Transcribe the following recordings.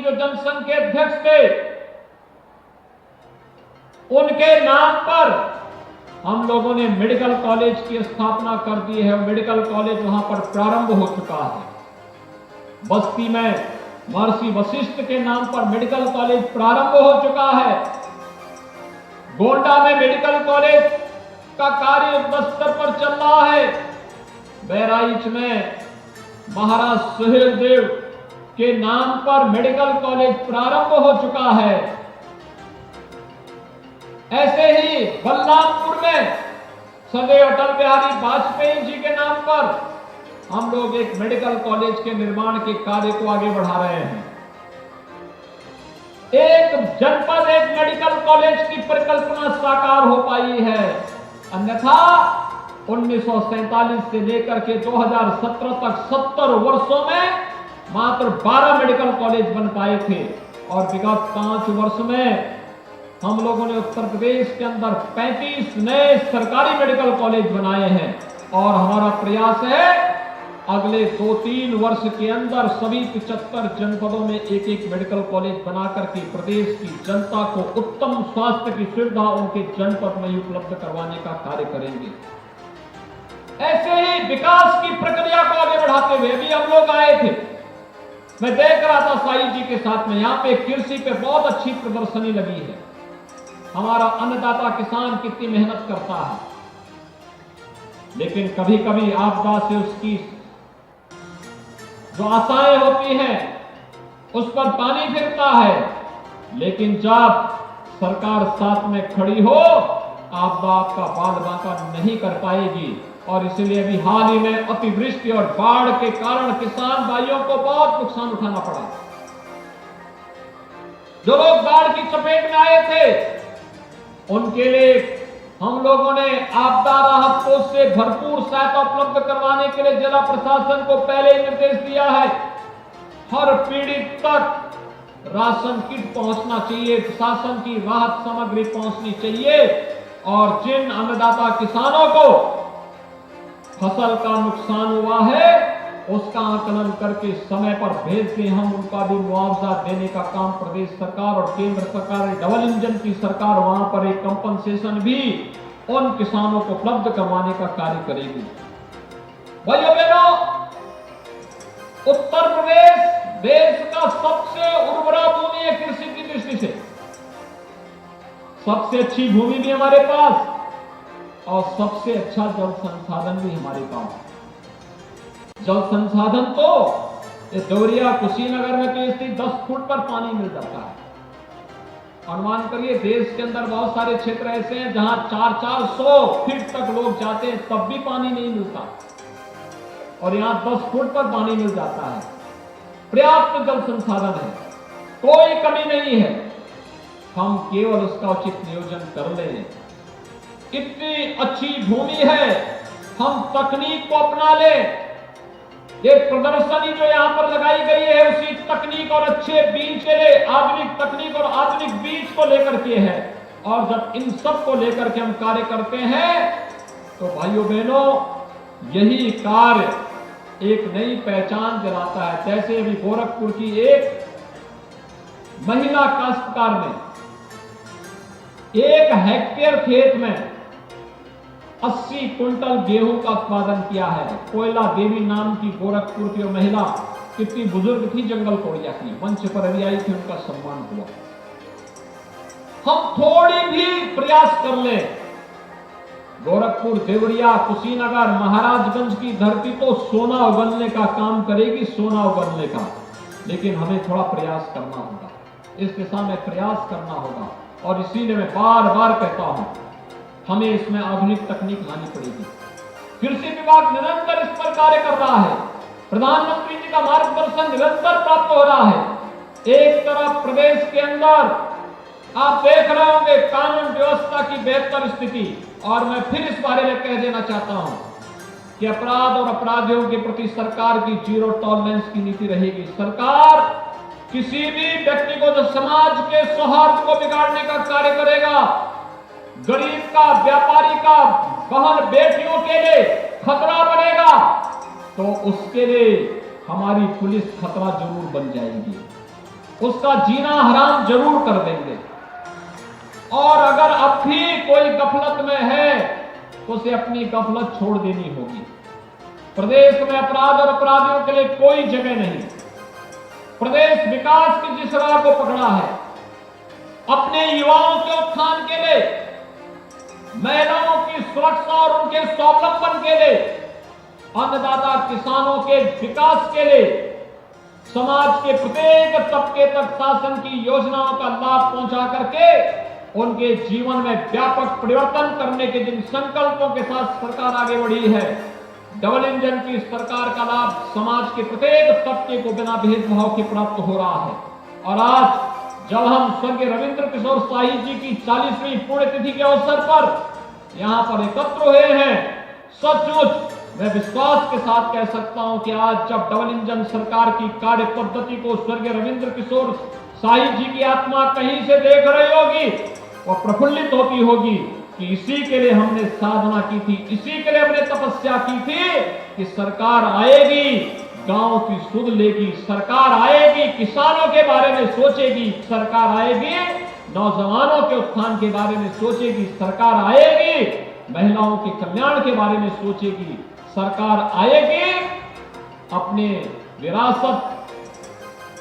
जो जनसंघ के अध्यक्ष थे, उनके नाम पर हम लोगों ने मेडिकल कॉलेज की स्थापना कर दी है। मेडिकल कॉलेज वहां पर प्रारंभ हो चुका है। बस्ती में महर्षि वशिष्ठ के नाम पर मेडिकल कॉलेज प्रारंभ हो चुका है। गोंडा में मेडिकल कॉलेज का कार्य युद्ध स्तर पर चल रहा है। बहराइच में महाराज सुहेलदेव के नाम पर मेडिकल कॉलेज प्रारंभ हो चुका है। ऐसे ही बलरामपुर में सदैव अटल बिहारी वाजपेयी जी के नाम पर हम लोग एक मेडिकल कॉलेज के निर्माण के कार्य को आगे बढ़ा रहे हैं। एक जनपद एक मेडिकल कॉलेज की परिकल्पना साकार हो पाई है। अन्यथा 1947 से लेकर के 2017 तक 70 वर्षों में मात्र 12 मेडिकल कॉलेज बन पाए थे और विगत 5 वर्ष में हम लोगों ने उत्तर प्रदेश के अंदर 35 नए सरकारी मेडिकल कॉलेज बनाए हैं और हमारा प्रयास है अगले 2-3 वर्ष के अंदर सभी 75 जनपदों में एक एक मेडिकल कॉलेज बनाकर के प्रदेश की जनता को उत्तम स्वास्थ्य की सुविधा उनके जनपद में उपलब्ध करवाने का कार्य करेंगे। ऐसे ही विकास की प्रक्रिया को आगे बढ़ाते हुए भी हम लोग आए थे। मैं देख रहा था साई जी के साथ में, यहाँ पे कृषि पे बहुत अच्छी प्रदर्शनी लगी है। हमारा अन्नदाता किसान कितनी मेहनत करता है, लेकिन कभी कभी आपदा से उसकी जो आशाएं होती हैं उस पर पानी फिरता है, लेकिन जब सरकार साथ में खड़ी हो आपदा आपका बाल बांका नहीं कर पाएगी। और इसलिए अभी हाल ही में अतिवृष्टि और बाढ़ के कारण किसान भाइयों को बहुत नुकसान उठाना पड़ा। जो लोग बाढ़ की चपेट में आए थे उनके लिए हम लोगों ने आपदा राहत कोष से भरपूर सहायता उपलब्ध करवाने के लिए जिला प्रशासन को पहले ही निर्देश दिया है। हर पीड़ित तक राशन किट पहुंचना चाहिए, प्रशासन की राहत सामग्री पहुंचनी चाहिए और जिन अन्नदाता किसानों को फसल का नुकसान हुआ है उसका आकलन करके समय पर भेज के हम उनका भी मुआवजा देने का काम प्रदेश सरकार और केंद्र सरकार, डबल इंजन की सरकार वहां पर एक कंपनसेशन भी उन किसानों को उपलब्ध करवाने का कार्य करेगी। भाइयों बहनों, उत्तर प्रदेश देश का सबसे उर्वरा भूमि है कृषि की दृष्टि से। सबसे अच्छी भूमि भी हमारे पास और सबसे अच्छा जल संसाधन भी हमारे पास। जल संसाधन तो देवरिया कुशीनगर में तो इसलिए 10 फुट पर पानी मिल जाता है। अनुमान करिए देश के अंदर बहुत सारे क्षेत्र ऐसे हैं जहां 400-400 फीट तक लोग जाते हैं तब भी पानी नहीं मिलता और यहां 10 फुट पर पानी मिल जाता है। पर्याप्त जल संसाधन है, कोई कमी नहीं है। हम केवल उसका उचित नियोजन कर लें। इतनी अच्छी भूमि है, हम तकनीक को अपना लें। ये प्रदर्शनी जो यहां पर लगाई गई है उसी तकनीक और अच्छे बीज के लिए आधुनिक तकनीक और आधुनिक बीज को लेकर के है। और जब इन सब को लेकर के हम कार्य करते हैं तो भाइयों बहनों यही कार्य एक नई पहचान दिलाता है। जैसे अभी गोरखपुर की एक महिला काश्तकार ने 1 हेक्टेयर खेत में 80 कुंटल गेहूं का उत्पादन किया है। कोयला देवी नाम की गोरखपुर की महिला कितनी बुजुर्ग थी, जंगल कोरिया की, मंच पर अभी आई थी, उनका सम्मान हुआ। हम थोड़ी भी प्रयास कर ले, गोरखपुर, देवरिया, कुशीनगर, महाराजगंज की धरती तो सोना उगलने का काम करेगी, सोना उगलने का। लेकिन हमें थोड़ा प्रयास करना होगा, इस दिशा में प्रयास करना होगा। और इसीलिए मैं बार बार कहता हूं हमें इसमें आधुनिक तकनीक लानी पड़ेगी। कृषि विभाग निरंतर इस पर कार्य कर रहा है। प्रधानमंत्री जी का मार्गदर्शन निरंतर प्राप्त हो रहा है। एक तरफ प्रदेश के अंदर आप देख रहे होंगे कानून व्यवस्था की बेहतर स्थिति, और मैं फिर इस बारे में कह देना चाहता हूं कि अपराध और अपराधियों के प्रति सरकार की 0 टॉलरेंस की नीति रहेगी। सरकार किसी भी व्यक्ति को जो समाज के सौहार्द को बिगाड़ने का कार्य करेगा, गरीब का, व्यापारी का, बहन बेटियों के लिए खतरा बनेगा, तो उसके लिए हमारी पुलिस खतरा जरूर बन जाएगी। उसका जीना हराम जरूर कर देंगे। और अगर अब भी कोई गफलत में है तो उसे अपनी गफलत छोड़ देनी होगी। प्रदेश में अपराध और अपराधियों के लिए कोई जगह नहीं। प्रदेश विकास की जिस राह को पकड़ा है, अपने युवाओं के उत्थान के लिए, महिलाओं की सुरक्षा और उनके स्वावलंबन के लिए, अन्नदाता किसानों के विकास के लिए, समाज के प्रत्येक तबके तक शासन की योजनाओं का लाभ पहुंचा करके उनके जीवन में व्यापक परिवर्तन करने के जिन संकल्पों के साथ सरकार आगे बढ़ी है, डबल इंजन की सरकार का लाभ समाज के प्रत्येक तबके को बिना भेदभाव के प्राप्त हो रहा है। और आज जब हम स्वर्गीय रविंद्र किशोर शाही जी की 40वीं पुण्यतिथि के अवसर पर यहां पर एकत्र हुए हैं, सचमुच मैं विश्वास के साथ कह सकता हूं कि आज जब डबल इंजन सरकार की कार्य पद्धति को स्वर्गीय रविंद्र किशोर शाही जी की आत्मा कहीं से देख रही होगी, वह प्रफुल्लित होती होगी कि इसी के लिए हमने साधना की थी, इसी के लिए हमने तपस्या की थी कि सरकार आएगी, गांव की सुध लेगी, सरकार आएगी, किसानों के बारे में सोचेगी, सरकार आएगी, नौजवानों के उत्थान के बारे में सोचेगी, सरकार आएगी, महिलाओं के कल्याण के बारे में सोचेगी, सरकार आएगी, अपने विरासत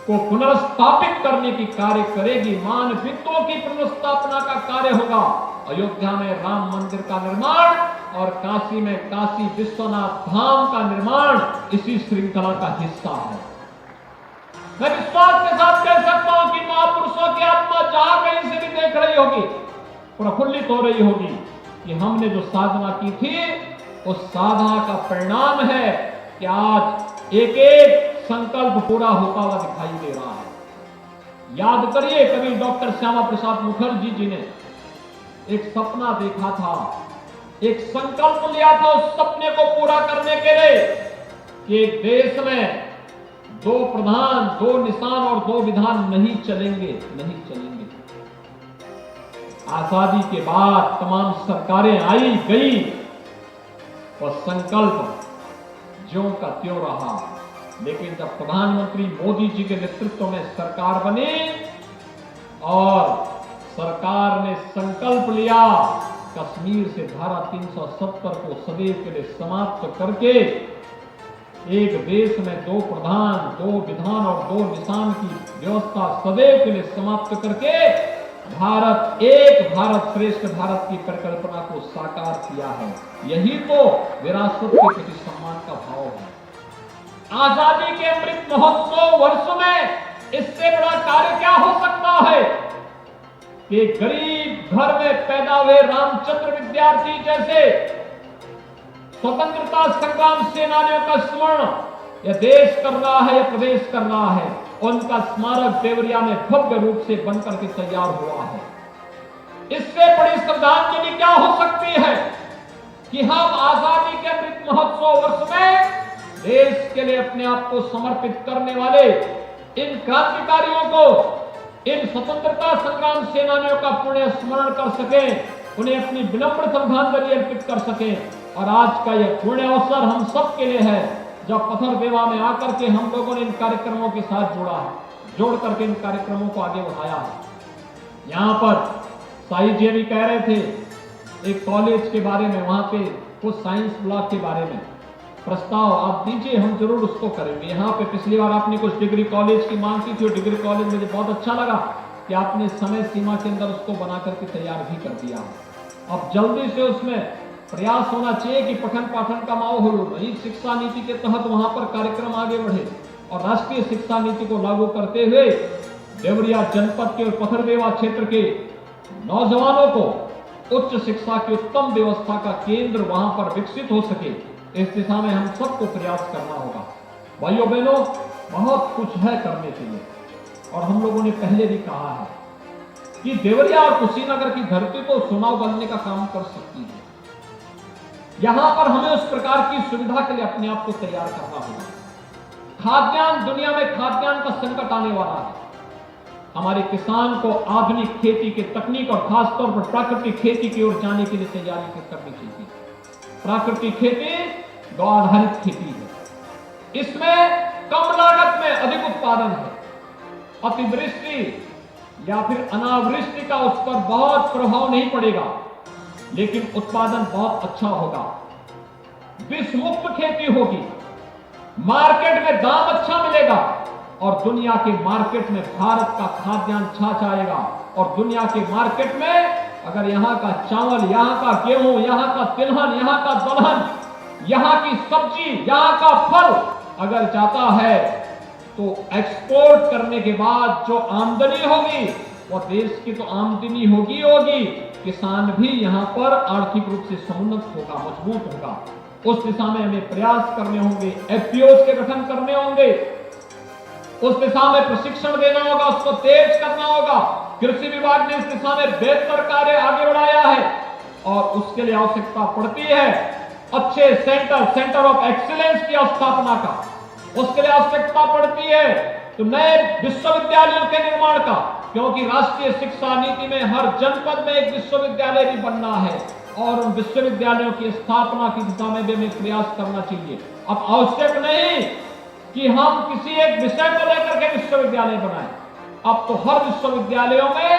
को पुनर्स्थापित करने की कार्य करेगी, मानवित्तों की पुनर्स्थापना का कार्य होगा। अयोध्या में राम मंदिर का निर्माण और काशी में काशी विश्वनाथ धाम का निर्माण इसी श्रृंखला का हिस्सा है। मैं विश्वास के साथ कह सकता हूं कि महापुरुषों की आत्मा जहां कहीं से भी देख रही होगी, प्रफुल्लित हो रही होगी कि हमने जो साधना की थी उस साधना का परिणाम है कि आज एक एक संकल्प पूरा होता हुआ दिखाई दे रहा है। याद करिए, कभी डॉक्टर श्यामा प्रसाद मुखर्जी जी ने एक सपना देखा था, एक संकल्प लिया था उस सपने को पूरा करने के लिए कि एक देश में 2 प्रधान, 2 निशान और 2 विधान नहीं चलेंगे। आजादी के बाद तमाम सरकारें आई गई और संकल्प ज्यों का त्यों रहा, लेकिन जब प्रधानमंत्री मोदी जी के नेतृत्व में सरकार बनी और सरकार ने संकल्प लिया कश्मीर से धारा 370 को सदैव के लिए समाप्त करके एक देश में 2 प्रधान, 2 विधान और 2 निशान की व्यवस्था सदैव के लिए समाप्त करके भारत एक भारत श्रेष्ठ भारत की परिकल्पना को साकार किया है। यही तो विरासत के प्रति सम्मान का भाव है। आजादी के अमृत महोत्सव वर्ष में इससे बड़ा कार्य क्या हो सकता है कि गरीब घर में पैदा हुए रामचंद्र विद्यार्थी जैसे स्वतंत्रता संग्राम सेनानियों का स्मरण यह देश कर रहा है, यह प्रदेश कर रहा है, उनका स्मारक देवरिया में भव्य रूप से बनकर के तैयार हुआ है। इससे बड़ी श्रद्धांजलि क्या हो सकती है कि हम आजादी के अमृत महोत्सव वर्ष में देश के लिए अपने आप को समर्पित करने वाले इन क्रांतिकारियों को, इन स्वतंत्रता संग्राम सेनानियों का पुण्य स्मरण कर सकें, उन्हें अपनी विनम्र श्रद्धांजलि अर्पित कर सकें। और आज का यह पुण्य अवसर हम सब के लिए है जब पथरदेवा में आकर के हम लोगों ने इन कार्यक्रमों के साथ जुड़ा है, जोड़ करके इन कार्यक्रमों को आगे बढ़ाया है। यहाँ पर शाही जी भी कह रहे थे एक कॉलेज के बारे में, वहां पे कुछ साइंस ब्लॉक के बारे में प्रस्ताव आप दीजिए, हम जरूर उसको करेंगे। यहाँ पे पिछली बार आपने कुछ डिग्री कॉलेज की मांग की थी और डिग्री कॉलेज मुझे बहुत अच्छा लगा कि आपने समय सीमा के अंदर उसको बना करके तैयार भी कर दिया। अब जल्दी से उसमें प्रयास होना चाहिए कि पठन पाठन का माहौल हो, नई शिक्षा नीति के तहत वहां पर कार्यक्रम आगे बढ़े और राष्ट्रीय शिक्षा नीति को लागू करते हुए देवरिया जनपद के और पथरदेवा क्षेत्र के नौजवानों को उच्च शिक्षा की उत्तम व्यवस्था का केंद्र वहां पर विकसित हो सके, इस दिशा में हम सबको प्रयास करना होगा। भाइयों बहनों, बहुत कुछ है करने के लिए और हम लोगों ने पहले भी कहा है कि देवरिया और कुशीनगर की धरती तो सोना बनने का काम कर सकती है। यहां पर हमें उस प्रकार की सुविधा के लिए अपने आप को तैयार करना होगा। खाद्यान्न, दुनिया में खाद्यान्न का संकट आने वाला है। हमारे किसान को आधुनिक खेती के तकनीक और खासतौर पर प्राकृतिक खेती की ओर जाने के लिए तैयारी करनी चाहिए। प्राकृतिक खेती गौ आधारित खेती है, इसमें कम लागत में अधिक उत्पादन है। अतिवृष्टि या फिर अनावृष्टि का उस पर बहुत प्रभाव नहीं पड़ेगा, लेकिन उत्पादन बहुत अच्छा होगा, विष मुक्त खेती होगी, मार्केट में दाम अच्छा मिलेगा और दुनिया के मार्केट में भारत का खाद्यान्न छा जाएगा। और दुनिया के मार्केट में अगर यहां का चावल, यहां का गेहूं, यहां का तिलहन, यहां का दलहन, यहां की सब्जी, यहां का फल अगर जाता है तो एक्सपोर्ट करने के बाद जो आमदनी होगी वो देश की तो आमदनी होगी, किसान भी यहां पर आर्थिक रूप से समुन्नत होगा, मजबूत होगा। उस दिशा में हमें प्रयास करने होंगे, एफपीओज के गठन करने होंगे, उस दिशा में प्रशिक्षण देना होगा, उसको तेज करना होगा। कृषि विभाग ने इस दिशा में बेहतर कार्य आगे बढ़ाया है और उसके लिए आवश्यकता पड़ती है अच्छे सेंटर ऑफ एक्सीलेंस की स्थापना का, उसके लिए आवश्यकता पड़ती है तो नए विश्वविद्यालयों के निर्माण का, क्योंकि राष्ट्रीय शिक्षा नीति में हर जनपद में एक विश्वविद्यालय भी बनना है और उन विश्वविद्यालयों की स्थापना की दिशा में भी हमें प्रयास करना चाहिए। अब आवश्यक नहीं कि हम किसी एक विषय को लेकर के विश्वविद्यालय बनाएं, अब तो हर विश्वविद्यालयों में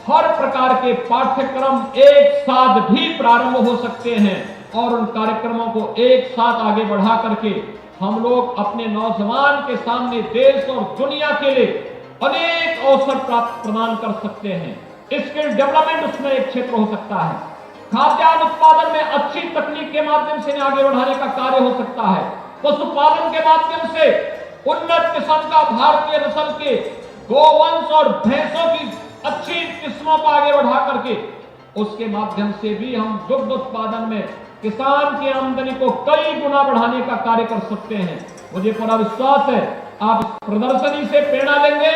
हर प्रकार के पाठ्यक्रम एक साथ भी प्रारंभ हो सकते हैं और उन कार्यक्रमों को एक साथ आगे बढ़ा करके हम लोग अपने नौजवान के सामने देश और दुनिया के लिए अनेक अवसर प्राप्त प्रदान कर सकते हैं। स्किल डेवलपमेंट उसमें एक क्षेत्र हो सकता है, खाद्यान्न उत्पादन में अच्छी तकनीक के माध्यम से आगे बढ़ाने का कार्य हो सकता है, पशुपालन के माध्यम से उन्नत किस्म का भारतीय नस्ल के गोवंश और भैंसों की अच्छी किस्मों को आगे बढ़ा करके उसके माध्यम से भी हम दुग्ध उत्पादन में किसान की आमदनी को कई गुना बढ़ाने का कार्य कर सकते हैं। मुझे पूरा विश्वास है आप इस प्रदर्शनी से प्रेरणा लेंगे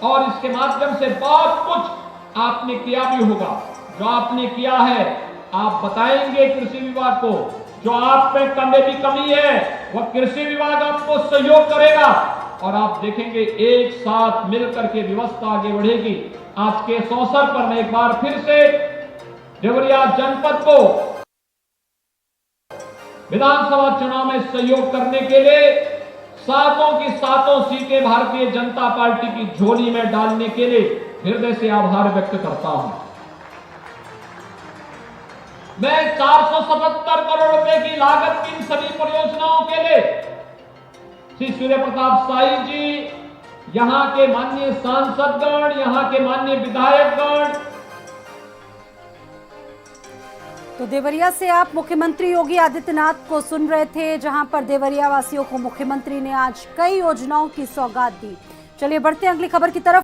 और इसके माध्यम से बहुत कुछ आपने किया भी होगा। जो आपने किया है आप बताएंगे कृषि विभाग को, जो आप पे कमी है वह कृषि विभाग आपको सहयोग करेगा और आप देखेंगे एक साथ मिलकर के व्यवस्था आगे बढ़ेगी। आज के इस अवसर पर मैं एक बार फिर से देवरिया जनपद को विधानसभा चुनाव में सहयोग करने के लिए सातों की सातों सीटें भारतीय जनता पार्टी की झोली में डालने के लिए हृदय से आभार व्यक्त करता हूं। मैं 477 करोड़ रुपए की लागत की इन सभी परियोजनाओं के लिए श्री सूर्य प्रताप शाही जी, यहां के माननीय सांसदगण, यहां के माननीय विधायकगण। तो देवरिया से आप मुख्यमंत्री योगी आदित्यनाथ को सुन रहे थे, जहां पर देवरिया वासियों को मुख्यमंत्री ने आज कई योजनाओं की सौगात दी। चलिए बढ़ते हैं अगली खबर की तरफ।